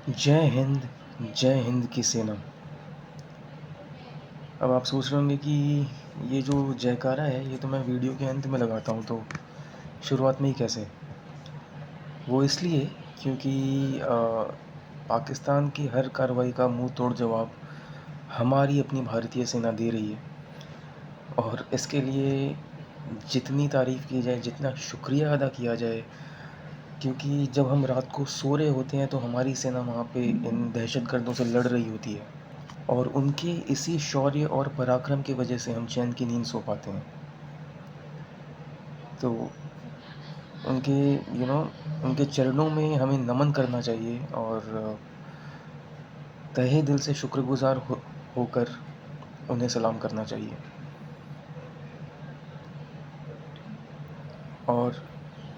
जय हिंद की सेना। अब आप सोच रहे होंगे कि ये जो जयकारा है ये तो मैं वीडियो के अंत में लगाता हूँ, तो शुरुआत में ही कैसे? वो इसलिए क्योंकि पाकिस्तान की हर कार्रवाई का मुंह तोड़ जवाब हमारी अपनी भारतीय सेना दे रही है। और इसके लिए जितनी तारीफ़ की जाए, जितना शुक्रिया अदा किया जाए, क्योंकि जब हम रात को सो रहे होते हैं तो हमारी सेना वहाँ पे इन दहशतगर्दों से लड़ रही होती है, और उनके इसी शौर्य और पराक्रम की वजह से हम चैन की नींद सो पाते हैं। तो उनके उनके चरणों में हमें नमन करना चाहिए और तहे दिल से शुक्रगुजार होकर उन्हें सलाम करना चाहिए। और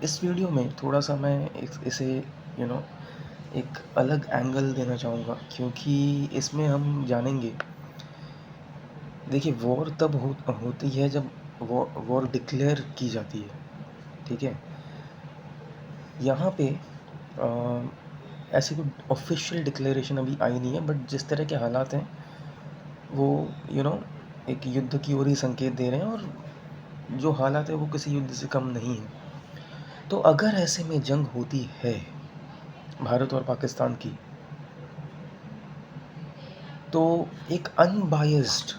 इस वीडियो में थोड़ा सा मैं इसे यू नो एक अलग एंगल देना चाहूँगा, क्योंकि इसमें हम जानेंगे। देखिए, वॉर तब होती है जब वॉर डिक्लेयर की जाती है, ठीक है। यहाँ पे ऐसी कोई ऑफिशियल डिक्लेरेशन अभी आई नहीं है, बट जिस तरह के हालात हैं वो एक युद्ध की ओर ही संकेत दे रहे हैं, और जो हालात है वो किसी युद्ध से कम नहीं है। तो अगर ऐसे में जंग होती है भारत और पाकिस्तान की, तो एक अनबायस्ड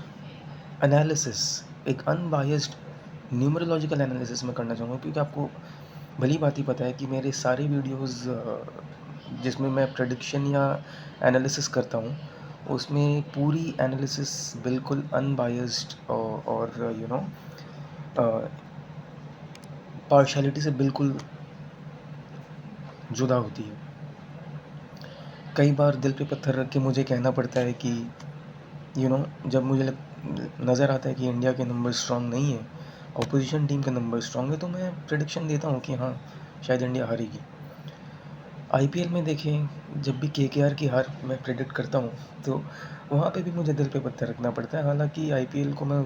एनालिसिस, एक अनबायस्ड न्यूमरोलॉजिकल एनालिसिस मैं करना चाहूँगा, क्योंकि आपको भली बात ही पता है कि मेरे सारे वीडियोस जिसमें मैं प्रेडिक्शन या एनालिसिस करता हूँ, उसमें पूरी एनालिसिस बिल्कुल अनबायस्ड और पार्शलिटी से बिल्कुल जुदा होती है। कई बार दिल पे पत्थर रख के मुझे कहना पड़ता है कि जब मुझे नज़र आता है कि इंडिया के नंबर स्ट्रांग नहीं है, अपोजिशन टीम के नंबर स्ट्रांग है, तो मैं प्रेडिक्शन देता हूँ कि हाँ, शायद इंडिया हारेगी। आईपीएल में देखें, जब भी केकेआर की हार मैं प्रेडिक्ट करता हूँ, तो वहाँ पे भी मुझे दिल पे पत्थर रखना पड़ता है। हालांकि आईपीएल को मैं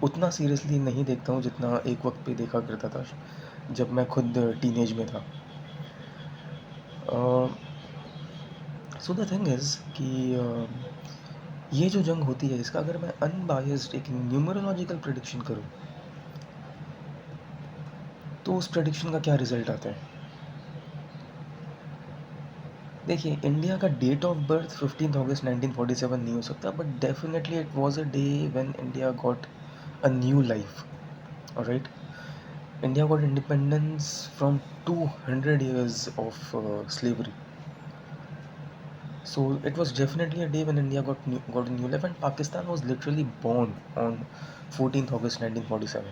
उतना सीरियसली नहीं देखता हूँ जितना एक वक्त पे देखा करता था, जब मैं खुद टीनेज में था। सो द थिंग इज़ कि ये जो जंग होती है, इसका अगर मैं अनबायस्ड एक न्यूमरोलॉजिकल प्रेडिक्शन करूँ, तो उस प्रेडिक्शन का क्या रिज़ल्ट आता है? देखिए, इंडिया का डेट ऑफ बर्थ 15 अगस्त 1947 नहीं हो सकता, but definitely it was a day when India got a new life. Alright, India got independence from 200 years of slavery. So it was definitely a day when India got a new life, and Pakistan was literally born on 14th August 1947.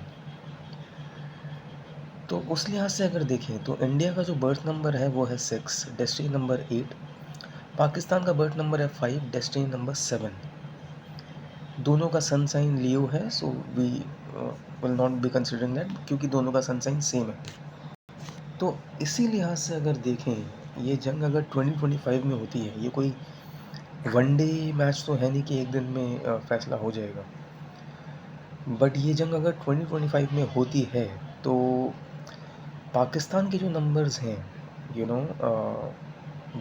तो उस लिहाज से अगर देखें तो India का जो birth number है वो है 6, डेस्टिनी नंबर 8। पाकिस्तान का बर्थ नंबर है 5, डेस्टिनी नंबर 7। दोनों का सन साइन लियो है, so we will not be considering that, क्योंकि दोनों का सन साइन सेम है। तो इसी लिहाज से अगर देखें, ये जंग अगर 2025 में होती है, ये कोई वनडे मैच तो है नहीं कि एक दिन में फैसला हो जाएगा, बट ये जंग अगर 2025 में होती है, तो पाकिस्तान के जो नंबर्स हैं,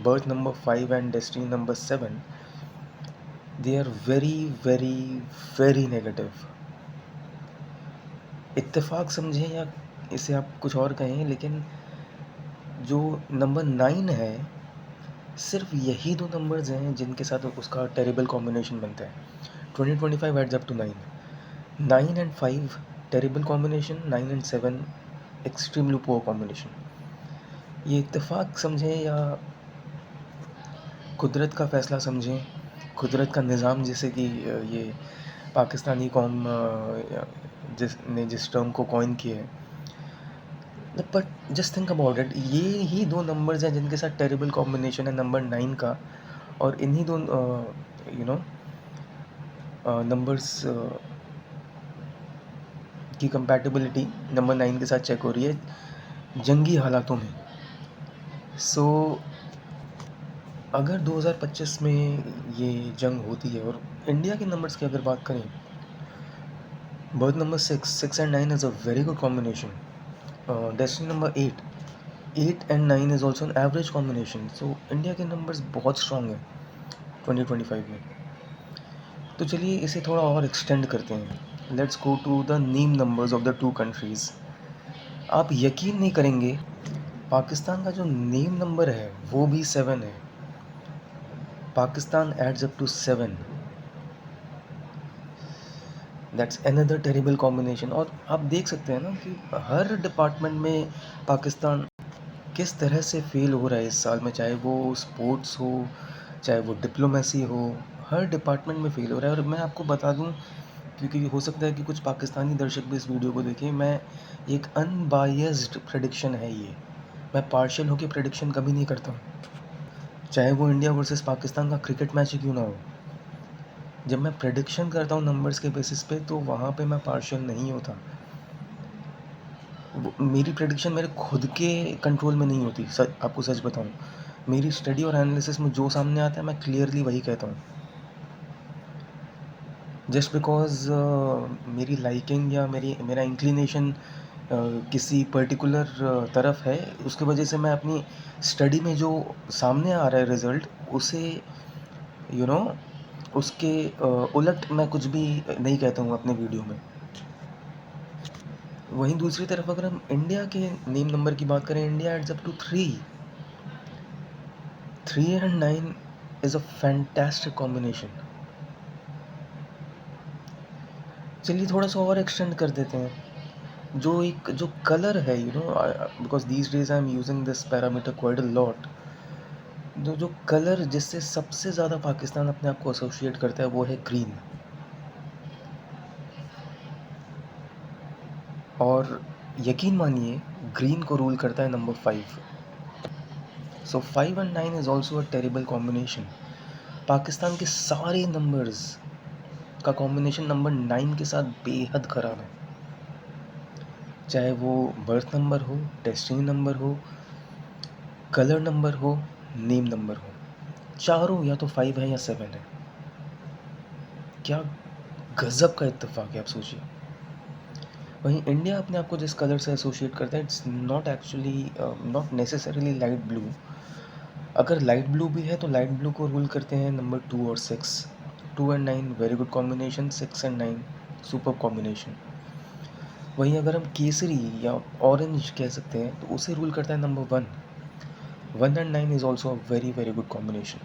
birth number 5 and destiny number 7, they are very very very negative. इत्तेफाक समझें या इसे आप कुछ और कहें, लेकिन जो नंबर 9 है, सिर्फ यही दो नंबर्स हैं जिनके साथ उसका टेरिबल कॉम्बिनेशन बनता है। 2025 adds up to 9, 9 and 5 terrible combination, 9 and 7 extremely poor combination. ये इत्तेफाक समझें या कुदरत का फ़ैसला समझें, कुदरत का निज़ाम, जैसे कि ये पाकिस्तानी कौम जिस टर्म को कॉइन किया है, but just think about it, ये ही दो नंबर्स हैं जिनके साथ टेरिबल कॉम्बिनेशन है नंबर 9 का, और इन्हीं दो नंबर्स की कंपैटिबिलिटी नंबर 9 के साथ चेक हो रही है जंगी हालातों में। सो अगर 2025 में ये जंग होती है, और इंडिया के नंबर्स की अगर बात करें, birth number 6 and 9 is a very good combination. Destiny number 8, 8 and 9 is also an average combination. So India के नंबर्स बहुत स्ट्रॉन्ग हैं 2025 में। तो चलिए इसे थोड़ा और एक्सटेंड करते हैं। Let's go to the name numbers of the two countries. आप यकीन नहीं करेंगे, पाकिस्तान का जो नेम नंबर है वो भी 7 है। Pakistan adds up to 7। That's another terrible combination. और आप देख सकते हैं ना कि हर डिपार्टमेंट में पाकिस्तान किस तरह से फेल हो रहा है इस साल में, चाहे वो स्पोर्ट्स हो, चाहे वो डिप्लोमेसी हो, हर डिपार्टमेंट में फेल हो रहा है। और मैं आपको बता दूं, क्योंकि हो सकता है कि कुछ पाकिस्तानी दर्शक भी इस वीडियो को देखें, मैं एक अनबायस्ड प्रेडिक्शन है ये, मैं पार्शियल होकर प्रेडिक्शन कभी नहीं करता हूँ, चाहे वो इंडिया वर्सेस पाकिस्तान का क्रिकेट मैच ही क्यों ना हो। जब मैं प्रेडिक्शन करता हूँ नंबर्स के बेसिस पे, तो वहाँ पे मैं पार्शियल नहीं होता। मेरी प्रेडिक्शन मेरे खुद के कंट्रोल में नहीं होती। आपको सच बताऊँ, मेरी स्टडी और एनालिसिस में जो सामने आता है मैं क्लियरली वही कहता हूँ। जस्ट बिकॉज मेरी लाइकिंग या मेरा इंक्लिनेशन किसी पर्टिकुलर तरफ है, उसकी वजह से मैं अपनी स्टडी में जो सामने आ रहा है रिज़ल्ट, उसे यू नो उसके उलट मैं कुछ भी नहीं कहता हूँ अपने वीडियो में। वहीं दूसरी तरफ अगर हम इंडिया के नेम नंबर की बात करें, India adds up to 3 and 9 is a fantastic combination. चलिए थोड़ा सा और एक्सटेंड कर देते हैं। जो कलर है, because these days I am using this parameter quite a lot. जो कलर जिससे सबसे ज़्यादा पाकिस्तान अपने आप को एसोसिएट करता है वो है ग्रीन। और यकीन मानिए, ग्रीन को रूल करता है number 5। So 5 and 9 is also a terrible combination. Pakistan के सारे नंबर्स का कॉम्बिनेशन नंबर 9 के साथ बेहद ख़राब है, चाहे वो बर्थ नंबर हो, डेस्टिनी नंबर हो, कलर नंबर हो, नेम नंबर हो। चारों या तो 5 है या 7 है। क्या गज़ब का इत्तेफाक है, आप सोचिए। वहीं इंडिया अपने आप को जिस कलर से एसोसिएट करता है, it's not actually not necessarily light blue. अगर लाइट ब्लू भी है तो लाइट ब्लू को रूल करते हैं नंबर 2 और 6। 2 and 9 very good combination, 6 and 9 super combination. वहीं अगर हम केसरी या ऑरेंज कह सकते हैं तो उसे रूल करता है number 1। 1 and 9 is also a very very good combination.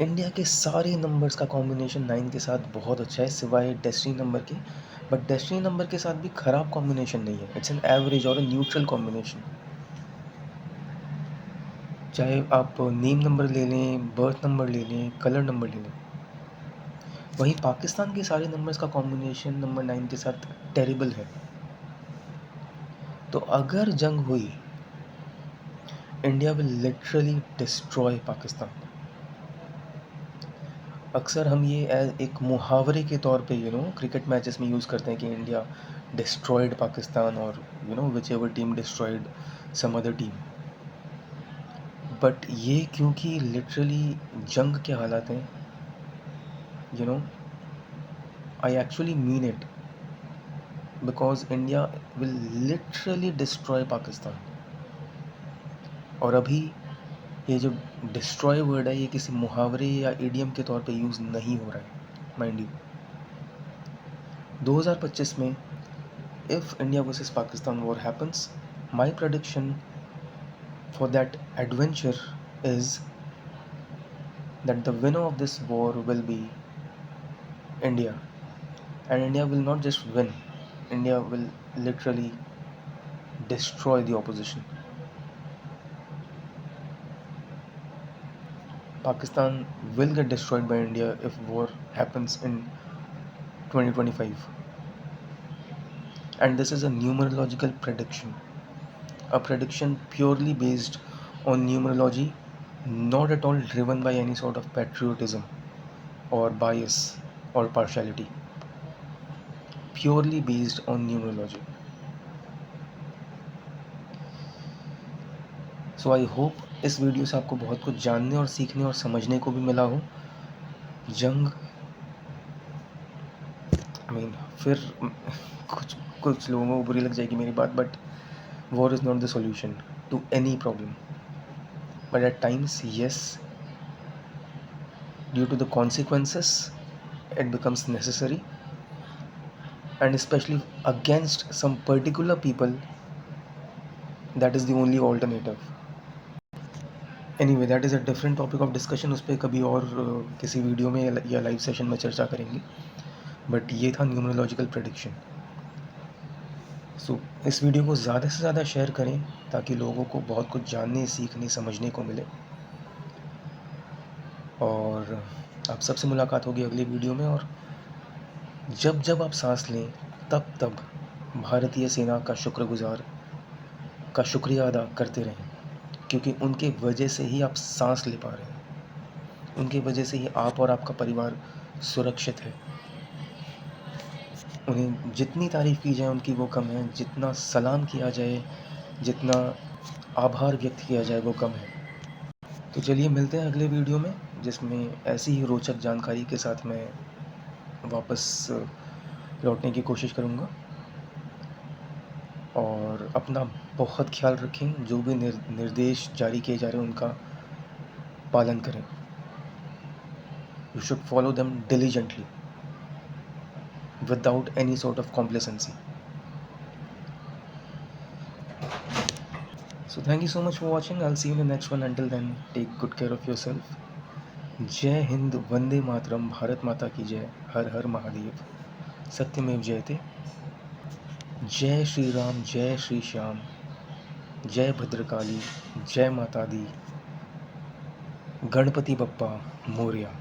India के सारे नंबर्स का कॉम्बिनेशन 9 के साथ बहुत अच्छा है, सिवाय डेस्टिनी नंबर के। बट डेस्टिनी नंबर के साथ भी ख़राब कॉम्बिनेशन नहीं है, इट्स एन एवरेज और न्यूट्रल कॉम्बिनेशन। चाहे आप नेम नंबर ले लें, बर्थ नंबर ले लें, कलर नंबर ले लें। वहीं पाकिस्तान के सारे नंबर्स का कॉम्बिनेशन नंबर 9 के साथ टेरिबल है। तो अगर जंग हुई, India will literally destroy Pakistan. अक्सर हम ये एक मुहावरे के तौर पे क्रिकेट मैचेस में यूज़ करते हैं कि इंडिया डिस्ट्रॉयड पाकिस्तान, और whichever team destroyed some other team. But ये क्योंकि लिटरली जंग के हालात हैं, I actually mean it, because India will literally destroy Pakistan. और अभी ये जो डिस्ट्रॉय वर्ड है, ये किसी मुहावरे या इडियम के तौर पे यूज़ नहीं हो रहा है, माइंड यू। 2025 में if India versus Pakistan war happens, my prediction for that adventure is that the winner of this war will be India. And India will not just win, India will literally destroy the opposition. Pakistan will get destroyed by India if war happens in 2025. And this is a numerological prediction, a prediction purely based on numerology, not at all driven by any sort of patriotism or bias or partiality, purely based on numerology. So I hope इस video से आपको बहुत कुछ जानने और सीखने और समझने को भी मिला हो। जंग, फिर कुछ कुछ लोगों को बुरी लग जाएगी मेरी बात, but war is not the solution to any problem, but at times, yes, due to the consequences, it becomes necessary, and especially against some particular people, that is the only alternative. Anyway that is a different topic of discussion, उस पर कभी और किसी video में या live session में चर्चा करेंगे, बट ये था न्यूमरोलॉजिकल प्रेडिक्शन। सो इस वीडियो को ज़्यादा से ज़्यादा शेयर करें ताकि लोगों को बहुत कुछ जानने, सीखने, समझने को मिले, और आप सबसे मुलाकात होगी अगले वीडियो में। और जब जब आप सांस लें तब तब भारतीय सेना का शुक्रिया अदा करते रहें, क्योंकि उनके वजह से ही आप सांस ले पा रहे हैं, उनके वजह से ही आप और आपका परिवार सुरक्षित है। उन्हें जितनी तारीफ़ की जाए उनकी वो कम है, जितना सलाम किया जाए, जितना आभार व्यक्त किया जाए वो कम है। तो चलिए मिलते हैं अगले वीडियो में, जिसमें ऐसी ही रोचक जानकारी के साथ मैं वापस लौटने की कोशिश करूँगा। और अपना बहुत ख्याल रखें, जो भी निर्देश जारी किए जा रहे हैं उनका पालन करें। You should follow them diligently without any sort of complacency. So thank you so much for watching. I'll see you in the next one. Until then, take good care of yourself. जय हिंद, वंदे मातरम, भारत माता की जय, हर हर महादेव, सत्यमेव जयते। जय श्री राम, जय श्री श्याम, जय भद्रकाली, जय माता दी, गणपति बप्पा मोरया।